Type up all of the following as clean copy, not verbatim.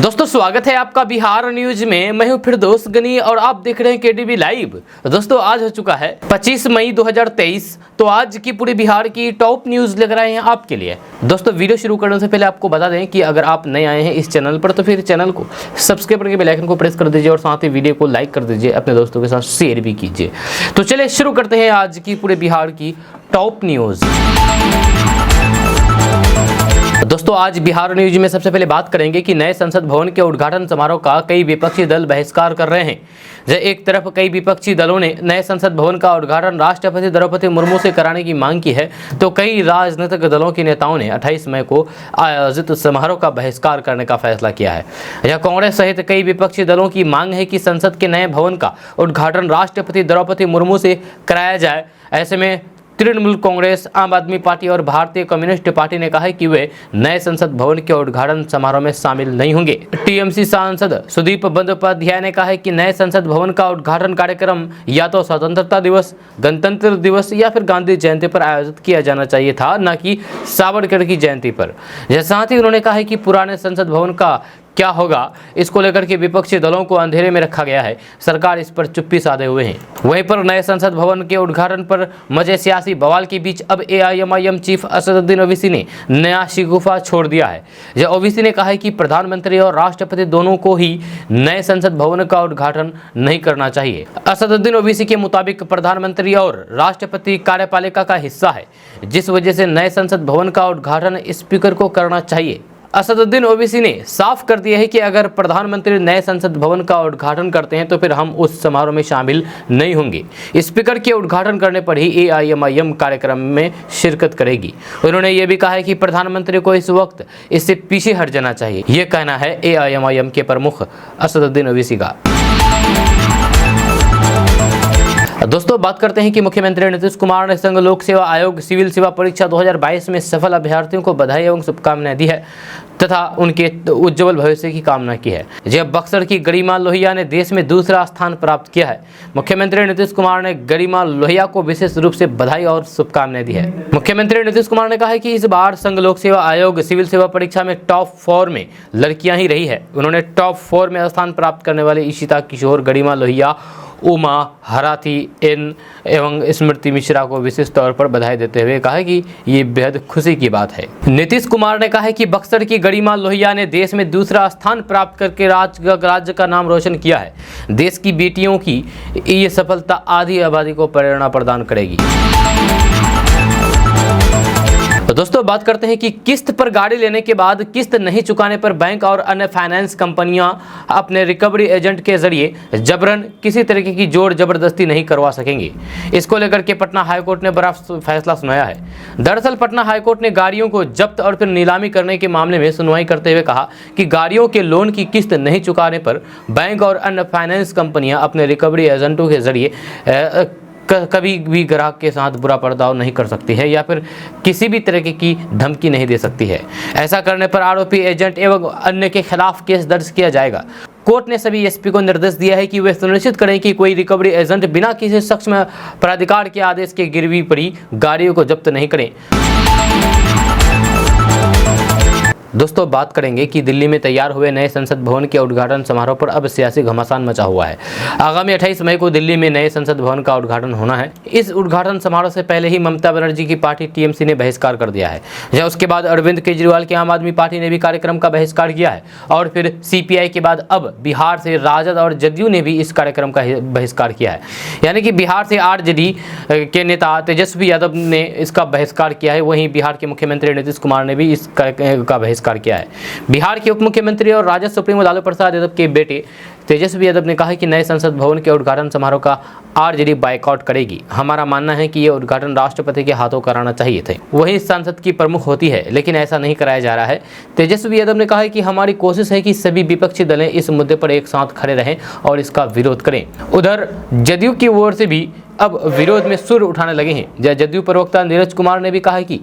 दोस्तों स्वागत है आपका बिहार न्यूज में। मैं हूं फिरदौस गनी और आप देख रहे हैं केडीबी लाइव। दोस्तों आज हो चुका है 25 मई 2023। तो आज की पूरी बिहार की टॉप न्यूज लेकर आए हैं आपके लिए। दोस्तों वीडियो शुरू करने से पहले आपको बता दें कि अगर आप नए आए हैं इस चैनल पर तो फिर चैनल को सब्सक्राइब करके बेल आइकन को प्रेस कर दीजिए और साथ ही वीडियो को लाइक कर दीजिए, अपने दोस्तों के साथ शेयर भी कीजिए। तो चलिए शुरू करते हैं आज की पूरे बिहार की टॉप न्यूज। दोस्तों आज बिहार न्यूज में सबसे पहले बात करेंगे कि नए संसद भवन के उद्घाटन समारोह का कई विपक्षी दल बहिष्कार कर रहे हैं। एक तरफ कई विपक्षी दलों ने नए संसद भवन का उद्घाटन राष्ट्रपति द्रौपदी मुर्मू से कराने की मांग की है, तो कई राजनीतिक दलों के नेताओं ने 28 मई को आयोजित समारोह का बहिष्कार करने का फैसला किया है। यह कांग्रेस सहित कई विपक्षी दलों की मांग है कि संसद के नए भवन का उद्घाटन राष्ट्रपति द्रौपदी मुर्मू से कराया जाए। ऐसे में तृणमूल कांग्रेस, आम आदमी पार्टी और भारतीय कम्युनिस्ट पार्टी ने कहा है कि वे नए संसद भवन के उद्घाटन समारोह में शामिल नहीं होंगे। टीएमसी सांसद सुदीप बंदोपाध्याय ने कहा है कि नए संसद भवन का उद्घाटन कार्यक्रम या तो स्वतंत्रता दिवस, गणतंत्र दिवस या फिर गांधी जयंती पर आयोजित किया जाना चाहिए था, न कि सावरकर की जयंती पर। साथ ही उन्होंने कहा है कि पुराने संसद भवन का क्या होगा, इसको लेकर के विपक्षी दलों को अंधेरे में रखा गया है। सरकार इस पर चुप्पी साधे हुए हैं। वहीं पर नए संसद भवन के उद्घाटन पर मजे सियासी बवाल के बीच अब एआईएमआईएम चीफ असदुद्दीन ओवैसी ने नया शिगुफा छोड़ दिया है। ओवैसी ने कहा है कि प्रधानमंत्री और राष्ट्रपति दोनों को ही नए संसद भवन का उद्घाटन नहीं करना चाहिए। असदुद्दीन ओवैसी के मुताबिक प्रधानमंत्री और राष्ट्रपति कार्यपालिका का हिस्सा है, जिस वजह से नए संसद भवन का उद्घाटन स्पीकर को करना चाहिए। असदुद्दीन ओवैसी ने साफ कर दिया है कि अगर प्रधानमंत्री नए संसद भवन का उद्घाटन करते हैं तो फिर हम उस समारोह में शामिल नहीं होंगे। स्पीकर के उद्घाटन करने पर ही एआईएमआईएम कार्यक्रम में शिरकत करेगी। उन्होंने ये भी कहा है कि प्रधानमंत्री को इस वक्त इससे पीछे हट जाना चाहिए। ये कहना है एआईएमआईएम के प्रमुख असदुद्दीन ओवैसी का। दोस्तों बात करते हैं कि मुख्यमंत्री नीतीश कुमार ने संघ लोक सेवा आयोग सिविल सेवा परीक्षा 2022 में सफल अभ्यर्थियों को बधाई एवं शुभकामनाएं दी है तथा उनके उज्जवल भविष्य की कामना की है। जब बक्सर की गरिमा लोहिया ने देश में दूसरा स्थान प्राप्त किया है। मुख्यमंत्री नीतीश कुमार ने गरिमा लोहिया को विशेष रूप से बधाई और शुभकामनाएं दी है। मुख्यमंत्री नीतीश कुमार ने कहा है कि इस बार संघ लोक सेवा आयोग सिविल सेवा परीक्षा में टॉप 4 में लड़कियां ही रही है। उन्होंने टॉप 4 में स्थान प्राप्त करने वाले ईशिता किशोर, गरिमा लोहिया, उमा हराथी एन एवं स्मृति मिश्रा को विशेष तौर पर बधाई देते हुए कहा कि ये बेहद खुशी की बात है। नीतीश कुमार ने कहा है कि बक्सर की गरिमा लोहिया ने देश में दूसरा स्थान प्राप्त करके राज्य का नाम रोशन किया है। देश की बेटियों की ये सफलता आधी आबादी को प्रेरणा प्रदान करेगी। तो दोस्तों बात करते हैं कि किस्त पर गाड़ी लेने के बाद किस्त नहीं चुकाने पर बैंक और अन्य फाइनेंस कंपनियां अपने रिकवरी एजेंट के जरिए जबरन किसी तरीके की जोर जबरदस्ती नहीं करवा सकेंगे। इसको लेकर के पटना हाईकोर्ट ने बड़ा फैसला सुनाया है। दरअसल पटना हाईकोर्ट ने गाड़ियों को जब्त और फिर नीलामी करने के मामले में सुनवाई करते हुए कहा कि गाड़ियों के लोन की किस्त नहीं चुकाने पर बैंक और अन्य फाइनेंस कंपनियां अपने रिकवरी एजेंटों के जरिए कभी भी ग्राहक के साथ बुरा बर्ताव नहीं कर सकती है या फिर किसी भी तरह की धमकी नहीं दे सकती है। ऐसा करने पर आरोपी एजेंट एवं अन्य के खिलाफ केस दर्ज किया जाएगा। कोर्ट ने सभी एसपी को निर्देश दिया है कि वे सुनिश्चित करें कि कोई रिकवरी एजेंट बिना किसी सक्षम प्राधिकार के आदेश के गिरवी पड़ी गाड़ियों को जब्त नहीं करें। दोस्तों बात करेंगे कि दिल्ली में तैयार हुए नए संसद भवन के उद्घाटन समारोह पर अब सियासी घमासान मचा हुआ है। आगामी 28 मई को दिल्ली में नए संसद भवन का उद्घाटन होना है। इस उद्घाटन समारोह से पहले ही ममता बनर्जी की पार्टी टीएमसी ने बहिष्कार कर दिया है। उसके बाद अरविंद केजरीवाल की आम आदमी पार्टी ने भी कार्यक्रम का बहिष्कार किया है और फिर सीपीआई के बाद अब बिहार से राजद और जदयू ने भी इस कार्यक्रम का बहिष्कार किया है। यानी कि बिहार से आरजेडी के नेता तेजस्वी यादव ने इसका बहिष्कार किया है। वहीं बिहार के मुख्यमंत्री नीतीश कुमार ने भी इस कार्यक्रम का बहिष्कार किया है। बिहार के उप मुख्यमंत्री और राजद सुप्रीमो लालू प्रसाद यादव के बेटे तेजस्वी यादव ने कहा है कि नए संसद भवन के उद्घाटन समारोह का आरजेडी बायकॉट करेगी। हमारा मानना है कि यह उद्घाटन राष्ट्रपति के हाथों कराना चाहिए थे, वही सांसद की प्रमुख होती है, लेकिन ऐसा नहीं कराया जा रहा है। तेजस्वी यादव ने कहा है कि हमारी कोशिश है कि सभी विपक्षी दलें इस मुद्दे पर एक साथ खड़े रहें और इसका विरोध करें। उधर जदयू की ओर से भी अब विरोध में सुर उठाने लगे हैं। जदयू प्रवक्ता नीरज कुमार ने भी कहा है कि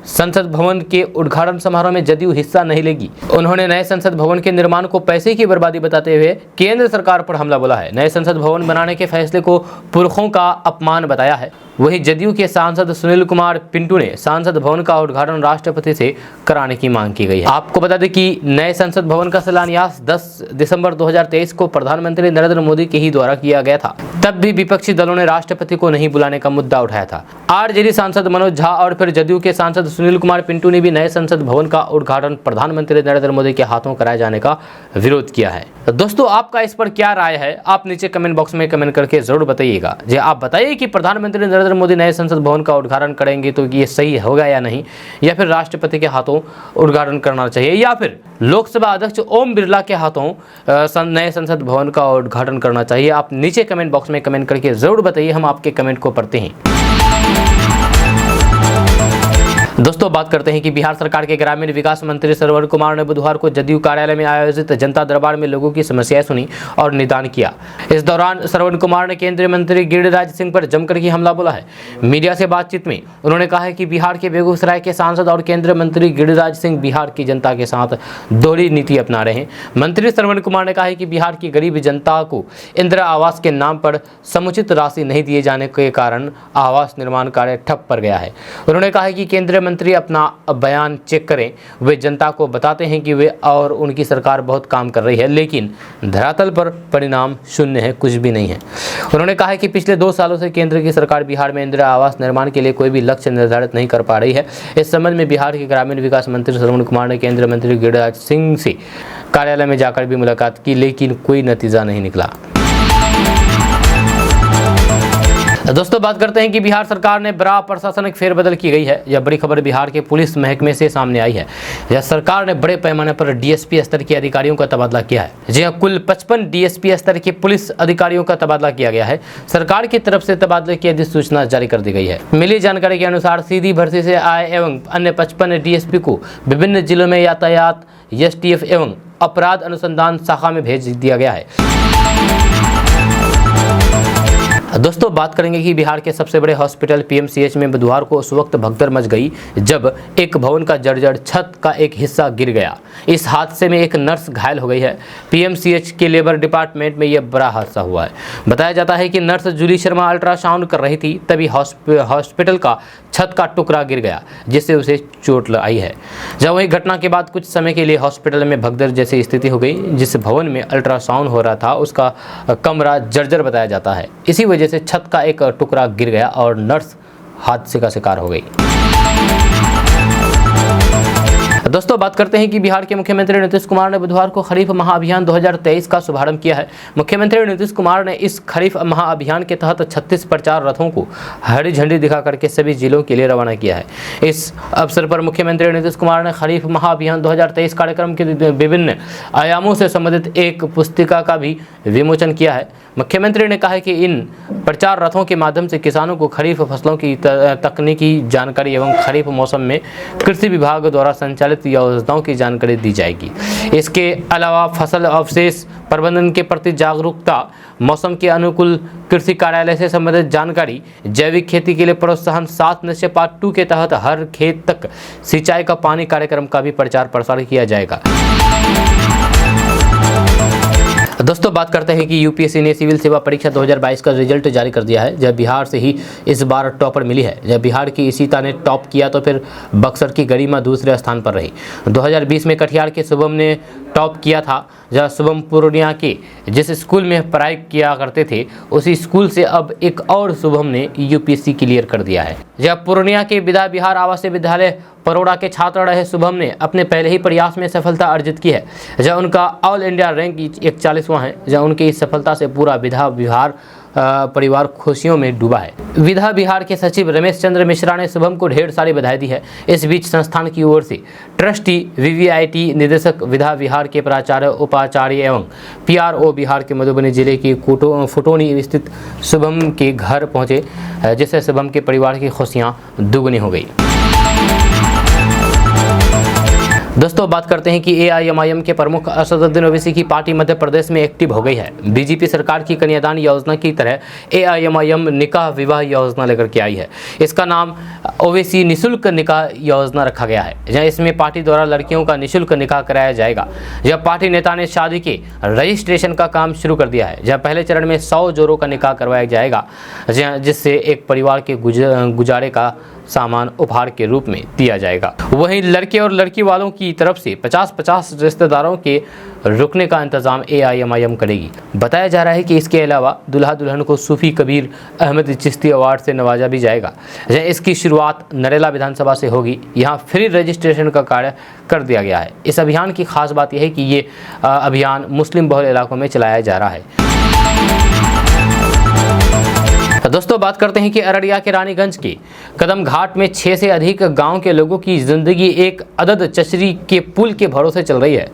संसद भवन के उद्घाटन समारोह में जदयू हिस्सा नहीं लेगी। उन्होंने नए संसद भवन के निर्माण को पैसे की बर्बादी बताते हुए केंद्र केंद्र सरकार पर हमला बोला है। नए संसद भवन बनाने के फैसले को पुरखों का अपमान बताया है। वहीं जदयू के सांसद सुनील कुमार पिंटू ने सांसद भवन का उद्घाटन राष्ट्रपति से कराने की मांग की गई है। आपको बता दें कि नए संसद भवन का शिलान्यास 10 दिसंबर 2023 को प्रधानमंत्री नरेंद्र मोदी के ही द्वारा किया गया था। तब भी विपक्षी दलों ने राष्ट्रपति को नहीं बुलाने का मुद्दा उठाया था। आरजेडी सांसद मनोज झा और फिर जदयू के सांसद सुनील कुमार पिंटू ने भी नए संसद भवन का उद्घाटन प्रधानमंत्री नरेंद्र मोदी के हाथों कराए जाने का विरोध किया है। तो दोस्तों, आपका इस पर क्या राय है, आप नीचे कमेंट बॉक्स में कमेंट करके जरूर बताइएगा। जी आप बताइए कि प्रधानमंत्री नरेंद्र मोदी नए संसद भवन का उद्घाटन करेंगे तो ये सही होगा या नहीं, या फिर राष्ट्रपति के हाथों उद्घाटन करना चाहिए, या फिर लोकसभा अध्यक्ष ओम बिरला के हाथों नए संसद भवन का उद्घाटन करना चाहिए। आप नीचे कमेंट बॉक्स में कमेंट करके जरूर बताइए, हम आपके कमेंट को पढ़ते हैं। दोस्तों, बात करते हैं कि बिहार सरकार के ग्रामीण विकास मंत्री श्रवण कुमार ने बुधवार को जदयू कार्यालय में आयोजित जनता दरबार में लोगों की समस्याएं सुनी और निदान किया। इस दौरान श्रवण कुमार ने केंद्रीय मंत्री गिरिराज सिंह पर जमकर ही हमला बोला है। मीडिया से बातचीत में उन्होंने कहा है कि बिहार के बेगूसराय के सांसद और केंद्रीय मंत्री गिरिराज सिंह बिहार की जनता के साथ दोहरी नीति अपना रहे हैं। मंत्री श्रवण कुमार ने कहा है कि बिहार की गरीब जनता को इंदिरा आवास के नाम पर समुचित राशि नहीं दिए जाने के कारण आवास निर्माण कार्य ठप पड़ गया है। उन्होंने कहा है कि केंद्रीय मंत्री अपना बयान चेक करें, वे जनता को बताते हैं कि वे और उनकी सरकार बहुत काम कर रही है, लेकिन धरातल पर परिणाम शून्य है, कुछ भी नहीं है। उन्होंने कहा है कि पिछले 2 सालों से केंद्र की सरकार बिहार में इंदिरा आवास निर्माण के लिए कोई भी लक्ष्य निर्धारित नहीं कर पा रही है। इस संबंध में बिहार के ग्रामीण विकास मंत्री श्रवण कुमार ने केंद्रीय मंत्री गिरिराज सिंह से कार्यालय में जाकर भी मुलाकात की, लेकिन कोई नतीजा नहीं निकला। दोस्तों, बात करते हैं कि बिहार सरकार ने बड़ा प्रशासनिक फेरबदल की गई है। यह बड़ी खबर बिहार के पुलिस महकमे से सामने आई है। यह सरकार ने बड़े पैमाने पर डीएसपी स्तर के अधिकारियों का तबादला किया है। जी हां, कुल 55 डीएसपी स्तर के पुलिस अधिकारियों का तबादला किया गया है। सरकार की तरफ से तबादले की अधिसूचना जारी कर दी गई है। मिली जानकारी के अनुसार सीधी भर्ती से आए एवं अन्य 55 डीएसपी को विभिन्न जिलों में यातायात, एसटीएफ एवं अपराध अनुसंधान शाखा में भेज दिया गया है। दोस्तों, बात करेंगे कि बिहार के सबसे बड़े हॉस्पिटल पीएमसीएच में बुधवार को उस वक्त भगदड़ मच गई जब एक भवन का जर्जर छत का एक हिस्सा गिर गया। इस हादसे में एक नर्स घायल हो गई है। पीएमसीएच के लेबर डिपार्टमेंट में यह बड़ा हादसा हुआ है। बताया जाता है कि नर्स जूली शर्मा अल्ट्रासाउंड कर रही थी, तभी हॉस्पिटल का छत का टुकड़ा गिर गया, जिससे उसे चोट आई है। जब वही घटना के बाद कुछ समय के लिए हॉस्पिटल में भगदड़ जैसी स्थिति हो गई। जिस भवन में अल्ट्रासाउंड हो रहा था उसका कमरा जर्जर बताया जाता है। इसी वजह से छत का एक टुकड़ा गिर गया और नर्स हादसे का शिकार हो गई। दोस्तों, बात करते हैं कि बिहार के मुख्यमंत्री नीतीश कुमार ने बुधवार को खरीफ महाअभियान 2023 का शुभारंभ किया है। मुख्यमंत्री नीतीश कुमार ने इस खरीफ महाअभियान के तहत 36 प्रचार रथों को हरी झंडी दिखा करके सभी जिलों के लिए रवाना किया है। इस अवसर पर मुख्यमंत्री नीतीश कुमार ने खरीफ महाअभियान 2023 कार्यक्रम के विभिन्न आयामों से संबंधित एक पुस्तिका का भी विमोचन किया है। मुख्यमंत्री ने कहा है कि इन प्रचार रथों के माध्यम से किसानों को खरीफ फसलों की तकनीकी जानकारी एवं खरीफ मौसम में कृषि विभाग द्वारा संचालित योजनाओं की जानकारी दी जाएगी। इसके अलावा फसल अवशेष प्रबंधन के प्रति जागरूकता, मौसम के अनुकूल कृषि कार्यालय से संबंधित जानकारी, जैविक खेती के लिए प्रोत्साहन, 7 निश्चय पार्ट 2 के तहत हर खेत तक सिंचाई का पानी कार्यक्रम का भी प्रचार प्रसार किया जाएगा। दोस्तों, बात करते हैं कि यूपीएससी ने सिविल सेवा परीक्षा 2022 का रिजल्ट जारी कर दिया है। जब बिहार से ही इस बार टॉपर मिली है। जब बिहार की इशिता ने टॉप किया तो फिर बक्सर की गरिमा दूसरे स्थान पर रही। 2020 में कटिहार के शुभम ने टॉप किया था। जब शुभम पूर्णिया के जिस स्कूल में पढ़ाई किया करते थे उसी स्कूल से अब एक और शुभम ने यूपीएससी क्लियर कर दिया है। जब पूर्णिया के विदा बिहार आवासीय विद्यालय परोड़ा के छात्र रहे शुभम ने अपने पहले ही प्रयास में सफलता अर्जित की है। जब उनका ऑल इंडिया रैंक 41वां है। जब उनकी इस सफलता से पूरा विधा बिहार परिवार खुशियों में डूबा है। विधा बिहार के सचिव रमेश चंद्र मिश्रा ने शुभम को ढेर सारी बधाई दी है। इस बीच संस्थान की ओर से ट्रस्टी, वीवीआईटी निदेशक, विधा बिहार के प्राचार्य, उपाचार्य एवं पीआरओ बिहार के मधुबनी जिले की फुटोनी स्थित शुभम के घर पहुंचे, जिससे शुभम के परिवार की खुशियां दुगनी हो गई। दोस्तों बात करते हैं कि एआईएमआईएम के प्रमुख असदुद्दीन ओवैसी की पार्टी मध्य प्रदेश में एक्टिव हो गई है। बीजेपी सरकार की कन्यादान योजना की तरह एआईएमआईएम निकाह विवाह योजना लेकर के आई है। इसका नाम ओवैसी निःशुल्क निकाह योजना रखा गया है, जहां इसमें पार्टी द्वारा लड़कियों का निःशुल्क निकाह कराया जाएगा। जब पार्टी नेता ने शादी के रजिस्ट्रेशन का काम शुरू कर दिया है, जहां पहले चरण में 100 जोड़ों का निकाह करवाया जाएगा, जिससे एक परिवार के गुजारे का सामान उपहार के रूप में दिया जाएगा। वहीं लड़के और लड़की वालों की तरफ से 50-50 रिश्तेदारों के रुकने का इंतजाम एआईएमआईएम करेगी। बताया जा रहा है कि इसके अलावा दुल्हा दुल्हन को सूफी कबीर अहमद चिश्ती अवार्ड से नवाजा भी जाएगा। इसकी शुरुआत नरेला विधानसभा से होगी। यहाँ फ्री रजिस्ट्रेशन का कार्य कर दिया गया है। इस अभियान की खास बात यह है कि ये अभियान मुस्लिम बहुल इलाकों में चलाया जा रहा है। दोस्तों बात करते हैं कि अररिया के रानीगंज के कदम घाट में 6 से अधिक गांव के लोगों की जिंदगी एक अदद चचरी के पुल के भरोसे चल रही है।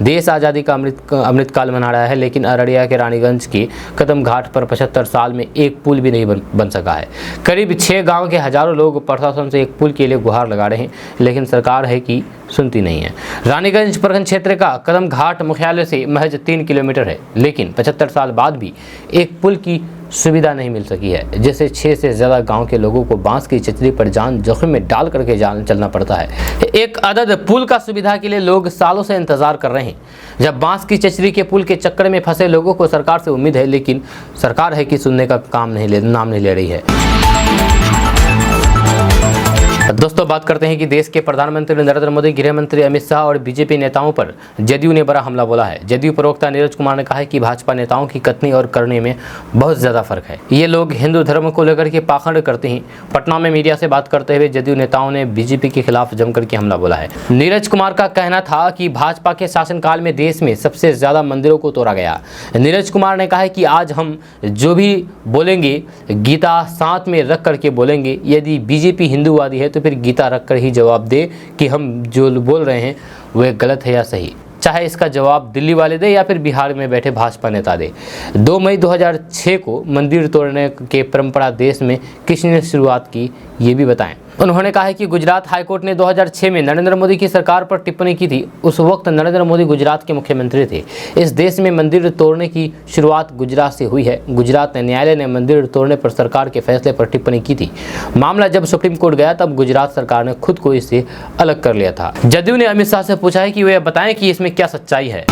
देश आज़ादी का अमृतकाल मना रहा है, लेकिन अररिया के रानीगंज के कदम घाट पर 75 साल में एक पुल भी नहीं बन सका है। करीब 6 गांव के हजारों लोग प्रशासन से एक पुल के लिए गुहार लगा रहे हैं, लेकिन सरकार है कि सुनती नहीं है। रानीगंज प्रखंड क्षेत्र का कदम घाट मुख्यालय से महज 3 किलोमीटर है, लेकिन 75 साल बाद भी एक पुल की सुविधा नहीं मिल सकी है, जिससे 6 से ज़्यादा गांव के लोगों को बांस की चचरी पर जान जोखिम में डाल करके चलना पड़ता है। एक अदद पुल का सुविधा के लिए लोग सालों से इंतजार कर रहे हैं। जब बांस की चचरी के पुल के चक्कर में फंसे लोगों को सरकार से उम्मीद है, लेकिन सरकार है कि सुनने का नाम नहीं ले रही है। दोस्तों बात करते हैं कि देश के प्रधानमंत्री नरेंद्र मोदी, गृह मंत्री अमित शाह और बीजेपी नेताओं पर जदयू ने बड़ा हमला बोला है। जदयू प्रवक्ता नीरज कुमार ने कहा है कि भाजपा नेताओं की कथनी और करने में बहुत ज़्यादा फर्क है। ये लोग हिंदू धर्म को लेकर के पाखंड करते हैं। पटना में मीडिया से बात करते हुए जदयू नेताओं ने बीजेपी के खिलाफ जमकर के हमला बोला है। नीरज कुमार का कहना था कि भाजपा के शासनकाल में देश में सबसे ज़्यादा मंदिरों को तोड़ा गया। नीरज कुमार ने कहा है कि आज हम जो भी बोलेंगे गीता साथ में रख करके बोलेंगे। यदि बीजेपी हिंदूवादी है तो फिर गीता रखकर ही जवाब दे कि हम जो बोल रहे हैं वह गलत है या सही। चाहे इसका जवाब दिल्ली वाले दे या फिर बिहार में बैठे भाजपा नेता दे। 2 मई 2006 को मंदिर तोड़ने के परंपरा देश में किसने शुरुआत की, ये भी बताएं। उन्होंने कहा है कि गुजरात हाईकोर्ट ने 2006 में नरेंद्र मोदी की सरकार पर टिप्पणी की थी। उस वक्त नरेंद्र मोदी गुजरात के मुख्यमंत्री थे। इस देश में मंदिर तोड़ने की शुरुआत गुजरात से हुई है। गुजरात न्यायालय ने मंदिर तोड़ने पर सरकार के फैसले पर टिप्पणी की थी। मामला जब सुप्रीम कोर्ट गया तब गुजरात सरकार ने खुद को इससे अलग कर लिया था। जदयू ने अमित शाह से पूछा है कि वे बताएं कि इसमें क्या सच्चाई है।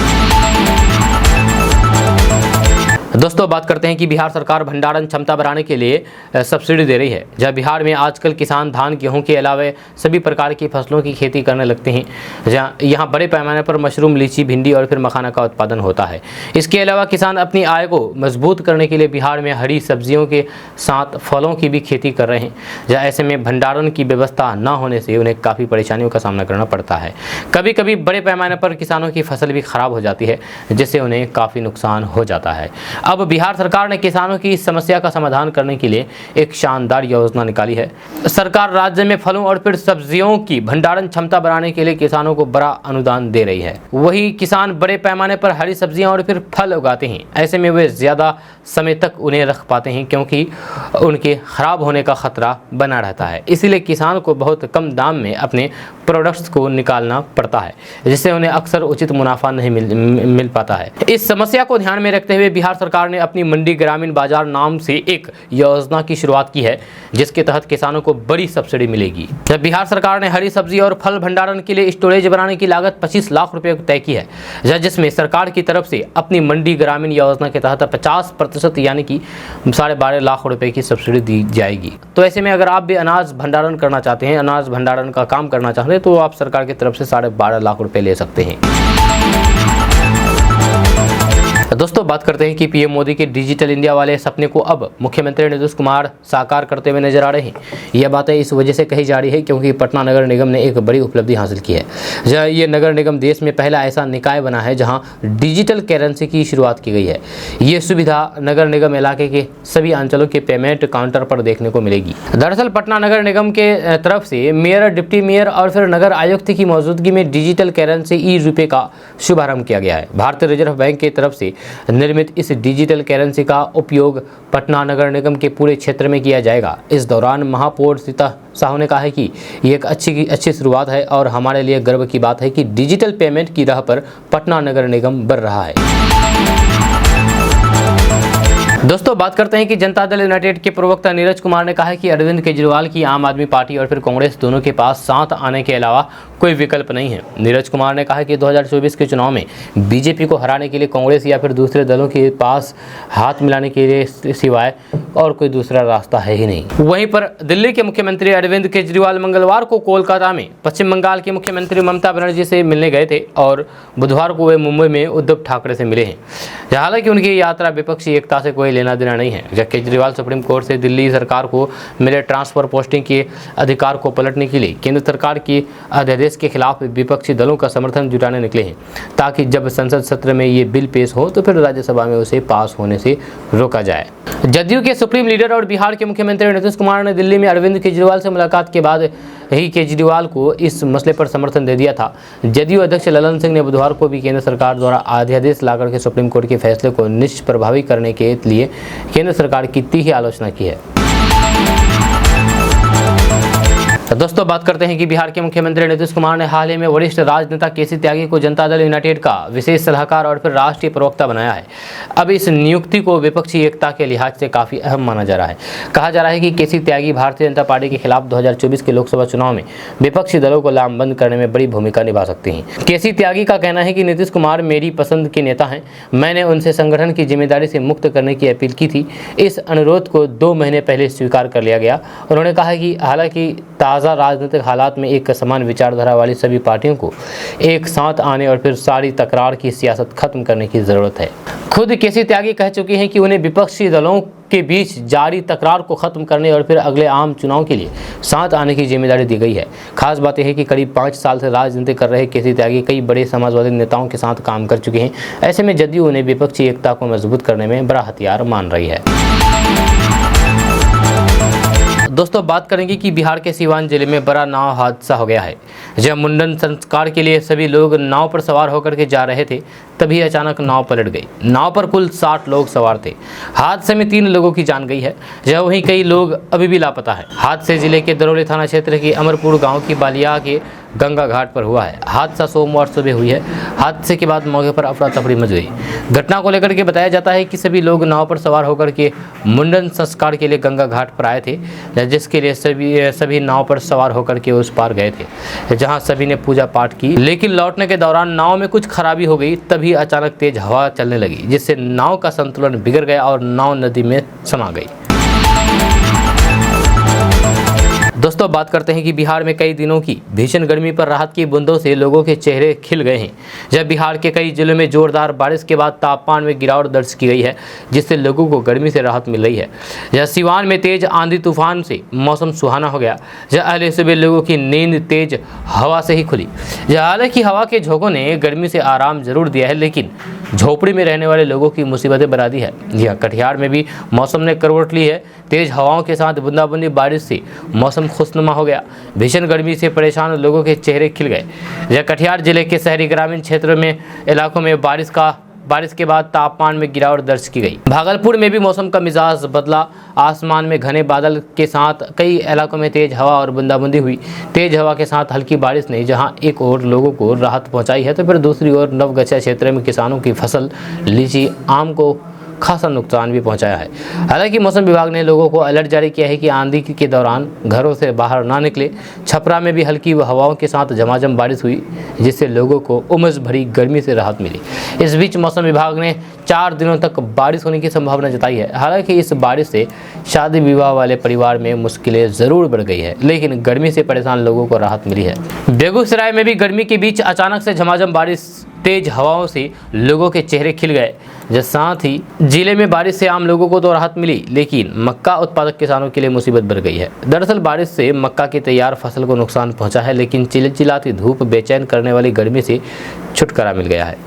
दोस्तों बात करते हैं कि बिहार सरकार भंडारण क्षमता बढ़ाने के लिए सब्सिडी दे रही है। जब बिहार में आजकल किसान धान गेहूं के अलावा सभी प्रकार की फसलों की खेती करने लगते हैं, जहां यहाँ बड़े पैमाने पर मशरूम, लीची, भिंडी और फिर मखाना का उत्पादन होता है। इसके अलावा किसान अपनी आय को मजबूत करने के लिए बिहार में हरी सब्जियों के साथ फलों की भी खेती कर रहे हैं। जहाँ ऐसे में भंडारण की व्यवस्था न होने से उन्हें काफ़ी परेशानियों का सामना करना पड़ता है। कभी कभी बड़े पैमाने पर किसानों की फसल भी खराब हो जाती है, जिससे उन्हें काफ़ी नुकसान हो जाता है। अब बिहार सरकार ने किसानों की इस समस्या का समाधान करने के लिए एक शानदार योजना निकाली है। सरकार राज्य में फलों और फिर सब्जियों की भंडारण क्षमता बढ़ाने के लिए किसानों को बड़ा अनुदान दे रही है। वही किसान बड़े पैमाने पर हरी सब्जियां और फिर फल उगाते हैं। ऐसे में वे ज़्यादा समय तक उन्हें रख पाते हैं, क्योंकि उनके खराब होने का खतरा बना रहता है। इसीलिए किसान को बहुत कम दाम में अपने प्रोडक्ट्स को निकालना पड़ता है, जिससे उन्हें अक्सर उचित मुनाफा नहीं मिल पाता है। इस समस्या को ध्यान में रखते हुए बिहार सरकार ने अपनी मंडी ग्रामीण बाजार नाम से एक योजना की शुरुआत की है, जिसके तहत किसानों को बड़ी सब्सिडी मिलेगी। जब बिहार सरकार ने हरी सब्जी और फल भंडारण के लिए स्टोरेज बनाने की लागत 25 लाख रुपए तय की है, जिसमें सरकार की तरफ से अपनी मंडी ग्रामीण योजना के तहत 50% यानी कि 12.5 लाख रुपए की सब्सिडी दी जाएगी। तो ऐसे में अगर आप भी अनाज भंडारण करना चाहते हैं, अनाज भंडारण का काम करना चाहते हैं, तो आप सरकार की तरफ से 12.5 लाख रुपए ले सकते हैं। दोस्तों बात करते हैं कि पीएम मोदी के डिजिटल इंडिया वाले सपने को अब मुख्यमंत्री नीतीश कुमार साकार करते हुए नजर आ रहे हैं। यह बातें इस वजह से कही जा रही है क्योंकि पटना नगर निगम ने एक बड़ी उपलब्धि हासिल की है। ये नगर निगम देश में पहला ऐसा निकाय बना है जहां डिजिटल करेंसी की शुरुआत की गई है। ये सुविधा नगर निगम इलाके के सभी अंचलों के पेमेंट काउंटर पर देखने को मिलेगी। दरअसल पटना नगर निगम के तरफ से मेयर, डिप्टी मेयर और फिर नगर आयुक्त की मौजूदगी में डिजिटल करेंसी ई-रुपए का शुभारंभ किया गया है। भारतीय रिजर्व बैंक की तरफ से निर्मित इस डिजिटल करेंसी का उपयोग पटना नगर निगम के पूरे क्षेत्र में किया जाएगा। इस दौरान महापौर सीता साहू ने कहा है कि ये एक अच्छी शुरुआत है और हमारे लिए गर्व की बात है कि डिजिटल पेमेंट की राह पर पटना नगर निगम बढ़ रहा है। दोस्तों बात करते हैं कि जनता दल यूनाइटेड के प्रवक्ता नीरज कुमार ने कहा है कि अरविंद केजरीवाल की आम आदमी पार्टी और फिर कांग्रेस दोनों के पास साथ आने के अलावा कोई विकल्प नहीं है। नीरज कुमार ने कहा कि 2024 के चुनाव में बीजेपी को हराने के लिए कांग्रेस या फिर दूसरे दलों के पास हाथ मिलाने के लिए सिवाय और कोई दूसरा रास्ता है ही नहीं। वहीं पर दिल्ली के मुख्यमंत्री अरविंद केजरीवाल मंगलवार को कोलकाता में पश्चिम बंगाल की मुख्यमंत्री ममता बनर्जी से मिलने गए थे और बुधवार को वे मुंबई में उद्धव ठाकरे से मिले हैं। हालांकि उनकी यात्रा विपक्षी एकता से कोई लेना देना नहीं है। जब केजरीवाल सुप्रीम कोर्ट से दिल्ली सरकार को मिले ट्रांसफर पोस्टिंग के अधिकार को पलटने के लिए केंद्र सरकार की अध्यादेश के खिलाफ विपक्षी दलों का समर्थन जुटाने निकले हैं, ताकि जब संसद सत्र में ये बिल पेश हो तो फिर राज्यसभा में उसे पास होने से रोका जाए। जदयू के सुप्रीम लीडर और बिहार के मुख्यमंत्री नीतीश कुमार ने दिल्ली में अरविंद केजरीवाल से मुलाकात के बाद ही केजरीवाल को इस मसले पर समर्थन दे दिया था। जदयू अध्यक्ष ललन सिंह ने बुधवार को भी केंद्र सरकार द्वारा अध्यादेश लाकर के सुप्रीम कोर्ट के फैसले को निष्प्रभावी करने के लिए केंद्र सरकार की तीखी आलोचना की है। तो दोस्तों बात करते हैं कि बिहार के मुख्यमंत्री नीतीश कुमार ने हाल ही में वरिष्ठ राजनेता केसी त्यागी को जनता दल यूनाइटेड का विशेष सलाहकार और फिर राष्ट्रीय प्रवक्ता बनाया है। अब इस नियुक्ति को विपक्षी एकता के लिहाज से काफी अहम माना जा रहा है। कहा जा रहा है कि केसी त्यागी भारतीय जनता पार्टी के खिलाफ 2024 के लोकसभा चुनाव में विपक्षी दलों को लामबंद करने में बड़ी भूमिका निभा सकते हैं। केसी त्यागी का कहना है कि नीतीश कुमार मेरी पसंद के नेता हैं। मैंने उनसे संगठन की जिम्मेदारी से मुक्त करने की अपील की थी। इस अनुरोध को 2 महीने पहले स्वीकार कर लिया गया। उन्होंने कहा कि हालांकि ताज़ा राजनीतिक हालात में एक समान विचारधारा वाली सभी पार्टियों को एक साथ आने और फिर सारी तकरार की सियासत खत्म करने की जरूरत है। खुद केसी त्यागी कह चुके हैं कि उन्हें विपक्षी दलों के बीच जारी तकरार को खत्म करने और फिर अगले आम चुनाव के लिए साथ आने की जिम्मेदारी दी गई है। खास बात यह है कि करीब 5 साल से राजनीति कर रहे केसी त्यागी कई बड़े समाजवादी नेताओं के साथ काम कर चुके हैं। ऐसे में जदयू उन्हें विपक्षी एकता को मजबूत करने में बड़ा हथियार मान रही है। दोस्तों बात करेंगे कि बिहार के सीवान जिले में बड़ा नाव हादसा हो गया है। जब मुंडन संस्कार के लिए सभी लोग नाव पर सवार होकर के जा रहे थे, तभी अचानक नाव पलट गई। नाव पर कुल 60 लोग सवार थे। हादसे में 3 लोगों की जान गई है, जब वहीं कई लोग अभी भी लापता है। हादसे जिले के दरौली थाना क्षेत्र के अमरपुर गाँव की बालिया के गंगा घाट पर हुआ है। हादसा सोमवार सुबह हुई है। हादसे के बाद मौके पर अफरा तफरी मच गई। घटना को लेकर के बताया जाता है कि सभी लोग नाव पर सवार होकर के मुंडन संस्कार के लिए गंगा घाट पर आए थे, जिसके लिए सभी नाव पर सवार होकर के उस पार गए थे, जहां सभी ने पूजा पाठ की। लेकिन लौटने के दौरान नाव में कुछ खराबी हो गई। तभी अचानक तेज हवा चलने लगी, जिससे नाव का संतुलन बिगड़ गया और नाव नदी में समा गई। दोस्तों बात करते हैं कि बिहार में कई दिनों की भीषण गर्मी पर राहत की बूंदों से लोगों के चेहरे खिल गए हैं। जब बिहार के कई जिलों में जोरदार बारिश के बाद तापमान में गिरावट दर्ज की गई है, जिससे लोगों को गर्मी से राहत मिल रही है। जहाँ सिवान में तेज आंधी तूफान से मौसम सुहाना हो गया, जहाँ अहले सुबह लोगों की नींद तेज हवा से ही खुली। हालांकि हवा के झोंकों ने गर्मी से आराम जरूर दिया है, लेकिन झोपड़ी में रहने वाले लोगों की मुसीबतें बढ़ा दी है। जी हाँ, कटिहार में भी मौसम ने करवट ली है। तेज हवाओं के साथ बूंदाबूंदी बारिश से मौसम खुशनुमा हो गया। भीषण गर्मी से परेशान लोगों के चेहरे खिल गए। यह कटिहार जिले के शहरी ग्रामीण क्षेत्रों में इलाकों में बारिश के बाद तापमान में गिरावट दर्ज की गई। भागलपुर में भी मौसम का मिजाज बदला। आसमान में घने बादल के साथ कई इलाकों में तेज हवा और बूंदाबूंदी हुई। तेज हवा के साथ हल्की बारिश ने जहां एक ओर लोगों को राहत पहुंचाई है, तो फिर दूसरी ओर नवगछिया क्षेत्र में किसानों की फसल लीची आम को खासा नुकसान भी पहुंचाया है। हालांकि मौसम विभाग ने लोगों को अलर्ट जारी किया है कि आंधी के दौरान घरों से बाहर ना निकले। छपरा में भी हल्की हवाओं के साथ झमाझम बारिश हुई, जिससे लोगों को उमस भरी गर्मी से राहत मिली। इस बीच मौसम विभाग ने 4 दिनों तक बारिश होने की संभावना जताई है। हालांकि इस बारिश से शादी विवाह वाले परिवार में मुश्किलें जरूर बढ़ गई है, लेकिन गर्मी से परेशान लोगों को राहत मिली है। बेगूसराय में भी गर्मी के बीच अचानक से झमाझम बारिश तेज हवाओं से लोगों के चेहरे खिल गए। साथ ही जिले में बारिश से आम लोगों को तो राहत मिली, लेकिन मक्का उत्पादक किसानों के लिए मुसीबत बढ़ गई है। दरअसल बारिश से मक्का की तैयार फसल को नुकसान पहुंचा है, लेकिन चिलचिलाती धूप बेचैन करने वाली गर्मी से छुटकारा मिल गया है।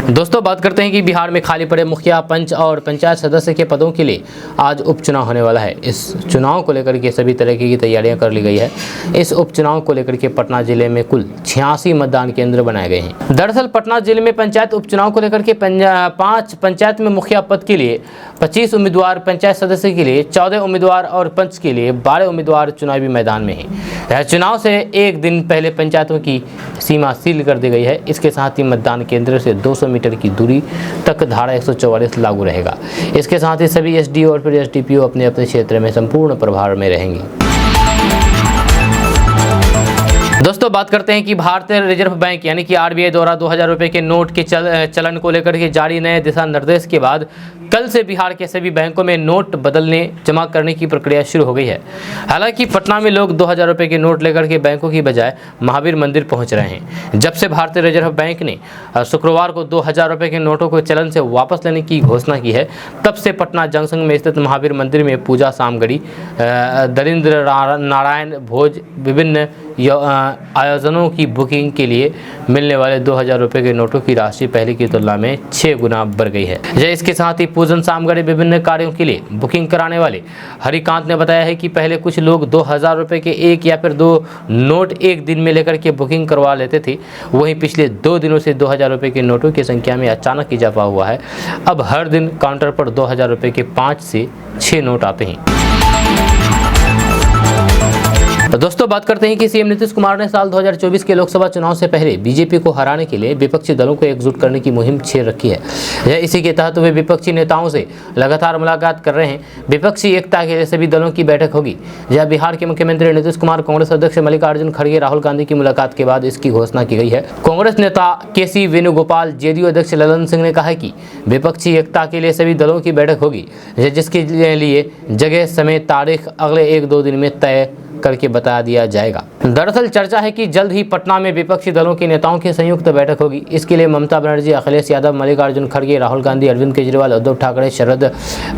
दोस्तों बात करते हैं कि बिहार में खाली पड़े मुखिया, पंच और पंचायत सदस्य के पदों के लिए आज उपचुनाव होने वाला है। इस चुनाव को लेकर के सभी तरह की तैयारियां कर ली गई है। इस उपचुनाव को लेकर के पटना जिले में कुल 86 मतदान केंद्र बनाए गए हैं। दरअसल पटना जिले में पंचायत उपचुनाव को लेकर के 5 पंचायत में मुखिया पद के लिए 25 उम्मीदवार, पंचायत सदस्य के लिए 14 उम्मीदवार और पंच के लिए 12 उम्मीदवार चुनावी मैदान में हैं। चुनाव से एक दिन पहले पंचायतों की सीमा सील कर दी गई है। इसके साथ ही मतदान केंद्र से 200 मीटर की दूरी तक धारा 144 लागू रहेगा। इसके साथ ही सभी एसडीओ और फिर एसडीपीओ अपने अपने क्षेत्र में संपूर्ण प्रभार में रहेंगे। दोस्तों बात करते हैं कि भारतीय रिजर्व बैंक यानी कि आरबीआई द्वारा 2000 रुपये के नोट के चलन को लेकर के जारी नए दिशा निर्देश के बाद कल से बिहार के सभी बैंकों में नोट बदलने जमा करने की प्रक्रिया शुरू हो गई है। हालांकि पटना में लोग 2000 रुपये के नोट लेकर के बैंकों की बजाय महावीर मंदिर पहुंच रहे हैं। जब से भारतीय रिजर्व बैंक ने शुक्रवार को 2000 रुपये के नोटों को चलन से वापस लेने की घोषणा की है, तब से पटना जंक्शन में स्थित महावीर मंदिर में पूजा सामग्री, दरिंद्र नारायण भोज, विभिन्न आयोजनों की बुकिंग के लिए मिलने वाले 2000 रुपये के नोटों की राशि पहले की तुलना में 6 गुना बढ़ गई है। इसके साथ ही पूजन सामग्री, विभिन्न कार्यों के लिए बुकिंग कराने वाले हरिकांत ने बताया है कि पहले कुछ लोग 2000 रुपये के 1 या फिर 2 नोट एक दिन में लेकर के बुकिंग करवा लेते थे। वहीं पिछले 2 दिनों से 2000 रुपये के नोटों की संख्या में अचानक इजाफा हुआ है। अब हर दिन काउंटर पर 2000 रुपये के 5 से 6 नोट आते हैं। तो दोस्तों बात करते हैं कि सीएम नीतीश कुमार ने साल 2024 के लोकसभा चुनाव से पहले बीजेपी को हराने के लिए विपक्षी दलों को एकजुट करने की मुहिम छेड़ रखी है। इसी के तहत वे विपक्षी नेताओं से लगातार मुलाकात कर रहे हैं। विपक्षी एकता के लिए सभी दलों की बैठक होगी। जहां बिहार के मुख्यमंत्री नीतीश कुमार, कांग्रेस अध्यक्ष मल्लिकार्जुन खड़गे, राहुल गांधी की मुलाकात के बाद इसकी घोषणा की गई है। कांग्रेस नेता केसी वेणुगोपाल, जेडीयू अध्यक्ष ललन सिंह ने कहा है कि विपक्षी एकता के लिए सभी दलों की बैठक होगी, जिसके लिए जगह, समय, तारीख अगले 1-2 दिन में तय करके बता दिया जाएगा। दरअसल चर्चा है कि जल्द ही पटना में विपक्षी दलों के नेताओं की संयुक्त बैठक होगी। इसके लिए ममता बनर्जी, अखिलेश यादव, मल्लिकार्जुन खड़गे, राहुल गांधी, अरविंद केजरीवाल, उद्धव ठाकरे, शरद